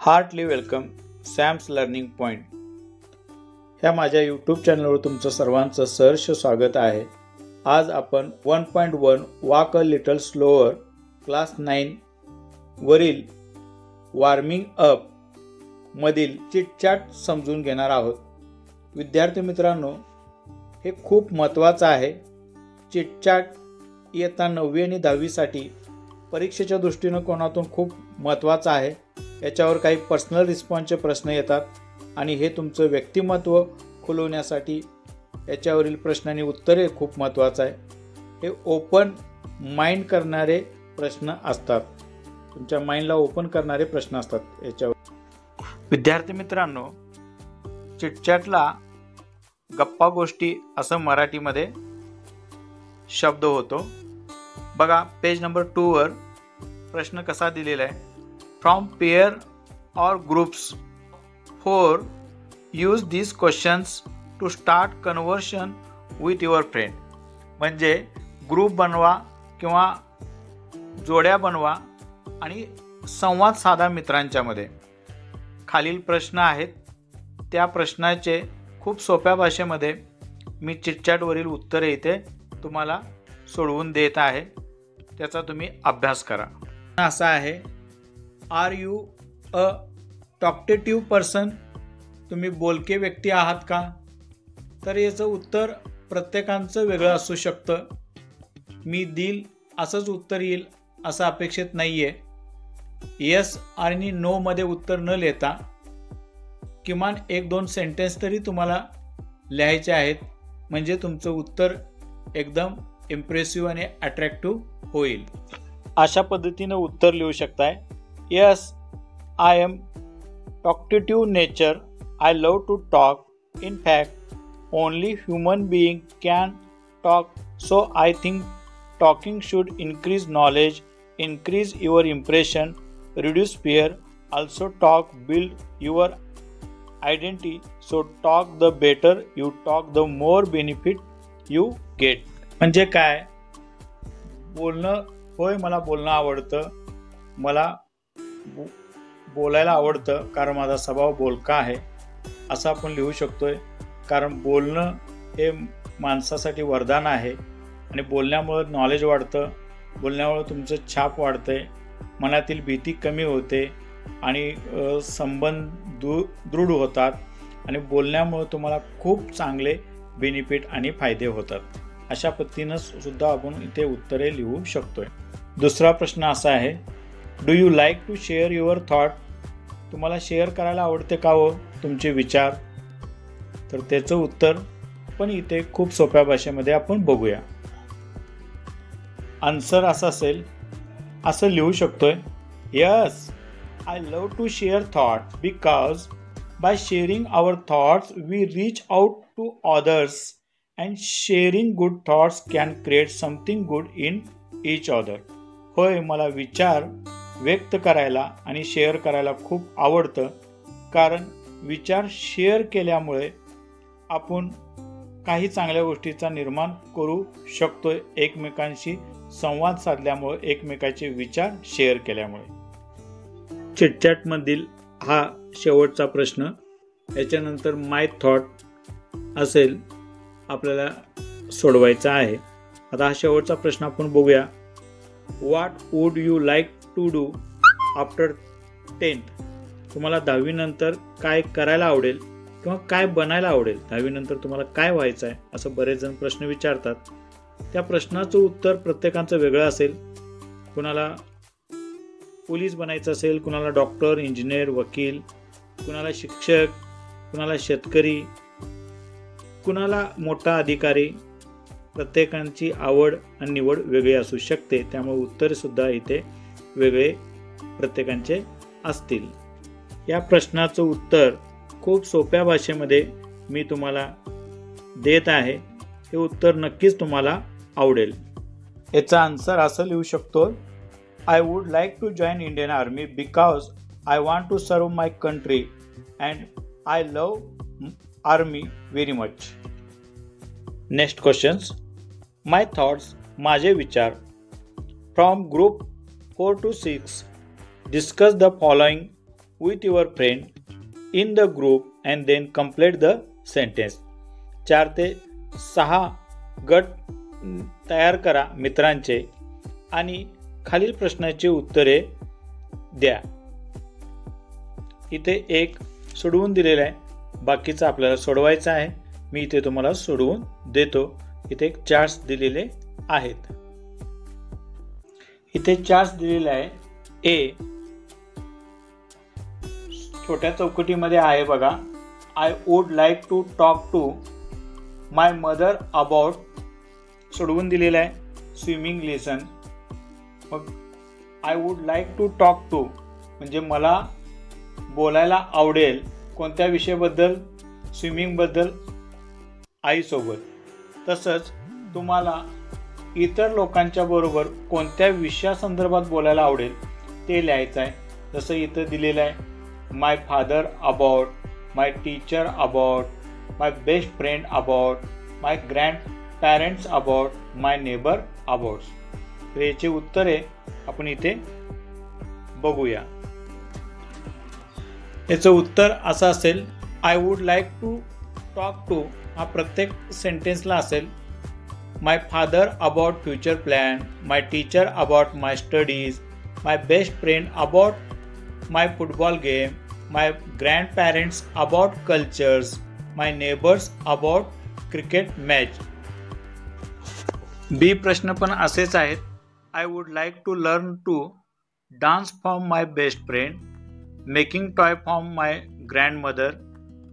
Hartley welcome Sam's learning point ह्या माझ्या YouTube चॅनलवर तुमचं सर्वांचं सहर्ष स्वागत आहे. आज आपण 1.1 walk a little slower class 9 वरील वॉर्मिंग अप मधील चिटचॅट समजून घेणार आहोत. विद्यार्थी मित्रांनो, हे खूप महत्त्वाचं आहे. चिटचॅट इयत्ता 9वी आणि 10वी साठी परीक्षेच्या दृष्टिकोनातून खूप महत्त्वाचं आहे. याच्यावर काही पर्सनल रिस्पॉन्सचे प्रश्न येतात आणि हे तुमचं व्यक्तिमत्व खुलवण्यासाठी याच्यावरील प्रश्न आणि उत्तरे खूप महत्त्वाचं आहे. हे ओपन माइंड करणारे प्रश्न असतात. तुमच्या माइंडला ओपन करणारे प्रश्न असतात याच्यावर. विद्यार्थी मित्रांनो, चिटचॅटला गप्पा गोष्टी असं मराठीमध्ये शब्द होतो. बघा, पेज नंबर 2 वर प्रश्न कसा दिलेला आहे. From pair or groups 4 use these questions to start conversation with your friend. म्हणजे ग्रुप बनवा किंवा जोड्या बनवा आणि संवाद साधा मित्रांच्यामध्ये. खालील प्रश्न आहेत, त्या प्रश्नाचे खूप सोप्या भाषेमध्ये मी चिटचॅटवरील उत्तरे इथे तुम्हाला सोडवून देत आहे. त्याचा तुम्ही अभ्यास करा. असा आहे, आर यू अ टॉकटेटिव्ह पर्सन. तुम्ही बोलके व्यक्ती आहात का? तर याचं उत्तर प्रत्येकाचं वेगळं असू शकतं. मी दिल असंच उत्तर येईल असं अपेक्षित नाही आहे. येस आणि नो मध्ये उत्तर न लिहिता किमान 1-2 सेंटेन्स तरी तुम्हाला लिहायचे आहेत, म्हणजे तुमचं उत्तर एकदम इम्प्रेसिव्ह आणि अट्रॅक्टिव्ह होईल. अशा पद्धतीनं उत्तर लिहू शकताय. Yes, I am talkative nature. I love to talk. In fact, only human being can talk. So I think talking should increase knowledge, increase your impression, reduce fear. Also talk, build your identity. So talk the better you talk, the more benefit you get. म्हणजे काय? बोलणं, होय मला बोलणं आवडतं. मला बोलायला आवडतं कारण माझा स्वभाव बोलका आहे असं आपण लिहू शकतोय. कारण बोलणं हे माणसासाठी वरदान आहे आणि बोलण्यामुळं नॉलेज वाढतं, बोलण्यामुळं तुमचं छाप वाढतंय, मनातील भीती कमी होते आणि संबंध दृढ होतात आणि बोलण्यामुळं तुम्हाला खूप चांगले बेनिफिट आणि फायदे होतात. अशा पद्धतीनं सुद्धा आपण इथे उत्तरे लिहू शकतोय. दुसरा प्रश्न असा आहे, do you like to share your thought. तुम्हाला शेअर करायला आवडते का हो तुमचे विचार? तर त्याचं उत्तर पण इथे खूप सोप्या भाषेमध्ये आपण बघूया. आन्सर असं असेल, असं लिहू शकतोय. Yes, I love to share thoughts because by sharing our thoughts we reach out to others and sharing good thoughts can create something good in each other. होय, मला विचार व्यक्त करायला आणि शेअर करायला खूप आवडतं. कारण विचार शेअर केल्यामुळे आपण काही चांगल्या गोष्टीचा निर्माण करू शकतोय. एकमेकांशी संवाद साधल्यामुळे, एकमेकांचे विचार शेअर केल्यामुळे. चिटचॅटमधील हा शेवटचा प्रश्न. याच्यानंतर माय थॉट असेल आपल्याला सोडवायचा आहे. आता हा शेवटचा प्रश्न आपण बघूया. What would you like to do after 10th. तुम्हाला 10वी नंतर काय करायला आवडेल किंवा काय बनायला आवडेल? 10वी नंतर तुम्हाला काय व्हायचं आहे असं बरेच जण प्रश्न विचारतात. त्या प्रश्नाचं उत्तर प्रत्येकाचं वेगळं असेल. कुणाला पोलीस बनायचं असेल, कुणाला डॉक्टर, इंजिनियर, वकील, कुणाला शिक्षक, कुणाला शेतकरी, कुणाला मोठा अधिकारी. प्रत्येकांची आवड आणि निवड वेगळी असू शकते. त्यामुळे उत्तरसुद्धा इथे वेगळे प्रत्येकांचे असतील. या प्रश्नाचं उत्तर खूप सोप्या भाषेमध्ये मी तुम्हाला देत आहे. हे उत्तर नक्कीच तुम्हाला आवडेल. याचा आन्सर असं लिहू शकतो. I would like to join Indian army because I want to serve my country and I love army very much. Next questions. My thoughts, माझे विचार. From group 4 to 6 discuss the following with your friend in the group and then complete the sentence. 4 ते 6 गट तयार करा मित्रांचे आणि खालील प्रश्नाची उत्तरे द्या. इथे एक सोडवून दिलेला आहे, बाकीचं आपल्याला सोडवायचं आहे. मी इथे तुम्हाला सोडवून देतो. इथे एक चार्ट्स दिलेले आहेत. इथे चार्ट्स दिलेला आहे. ए छोट्या चौकटीमध्ये आहे बघा. I would like to talk to my mother about, सोडवून दिलेलं आहे, स्विमिंग लेसन. मग I would like to talk to म्हणजे मला बोलायला आवडेल कोणत्या विषयाबद्दल, स्विमिंगबद्दल आईसोबत. तसंच तुम्हाला इतर लोकांच्या बरोबर कोणत्या विषयासंदर्भात बोलायला आवडेल ते लिहायचं आहे. जसं इथं दिलेलं आहे, my father about, my teacher about, my best friend about, my grand parents about, my neighbour about. तर याचे उत्तरे आपण इथे बघूया. याचं उत्तर असं असेल, I would like to talk to हा प्रत्येक सेंटेन्सला असेल. My father about future plan, my teacher about my studies, my best friend about my football game, my grand parents about cultures, my neighbours about cricket match. B प्रश्न पण असेच आहेत. I would like to learn to dance from my best friend, making toy from my grandmother,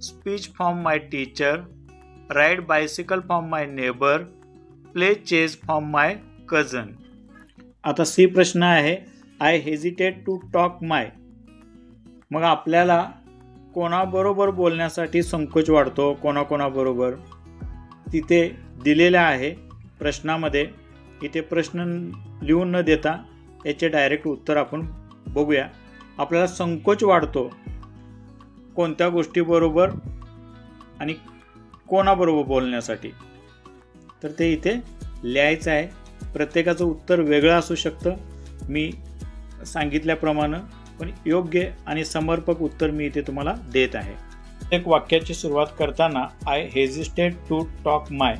speech from my teacher, ride bicycle from my neighbour, play chess from my cousin. आता C प्रश्न आहे, I hesitate to talk my. मग आपल्याला कोणाबरोबर बोलण्यासाठी संकोच वाढतो, कोणाकोणाबरोबर तिथे दिलेलं आहे प्रश्नामध्ये. इथे प्रश्न लिहून न देता याचे डायरेक्ट उत्तर आपण बघूया. आपल्याला संकोच वाढतो कोणत्या गोष्टीबरोबर आणि कोणाबरोबर बोलण्यासाठी, तर ते इथे लिहायचं आहे. प्रत्येकाचं उत्तर वेगळं असू शकतं मी सांगितल्याप्रमाणे, पण योग्य आणि समर्पक उत्तर मी इथे तुम्हाला देत आहे. एक वाक्याची सुरुवात करताना I hesitate to talk my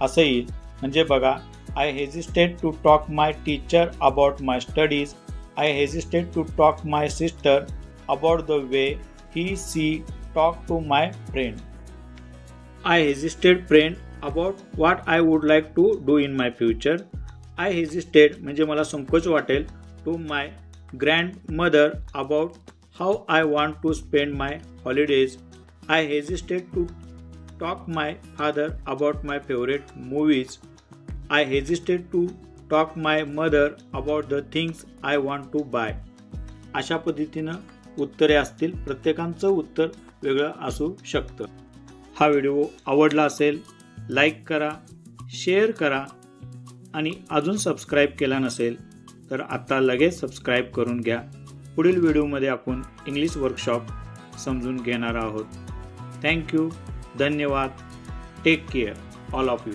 असं येईल. म्हणजे बघा, I hesitate to talk my teacher about my studies, I hesitate to talk my sister about the way he see talk to my friend. I hesitate friend about what I would like to do in my future. I hesitate म्हणजे मला संकोच वाटेल to my grandmother about how I want to spend my holidays. I hesitate to talk my father about my favourite movies. I hesitate to talk my mother about the things I want to buy. अशा पद्धतीनं उत्तरे असतील. प्रत्येकाचं उत्तर वेगळं असू शकतं. हा व्हिडिओ आवडला असेल लाईक करा, शेअर करा आणि अजून सबस्क्राईब केला नसेल तर आता लगेच सबस्क्राईब करून घ्या. पुढील व्हिडिओमध्ये आपण इंग्लिश वर्कशॉप समजून घेणार आहोत. थँक्यू. धन्यवाद. Take care all of you.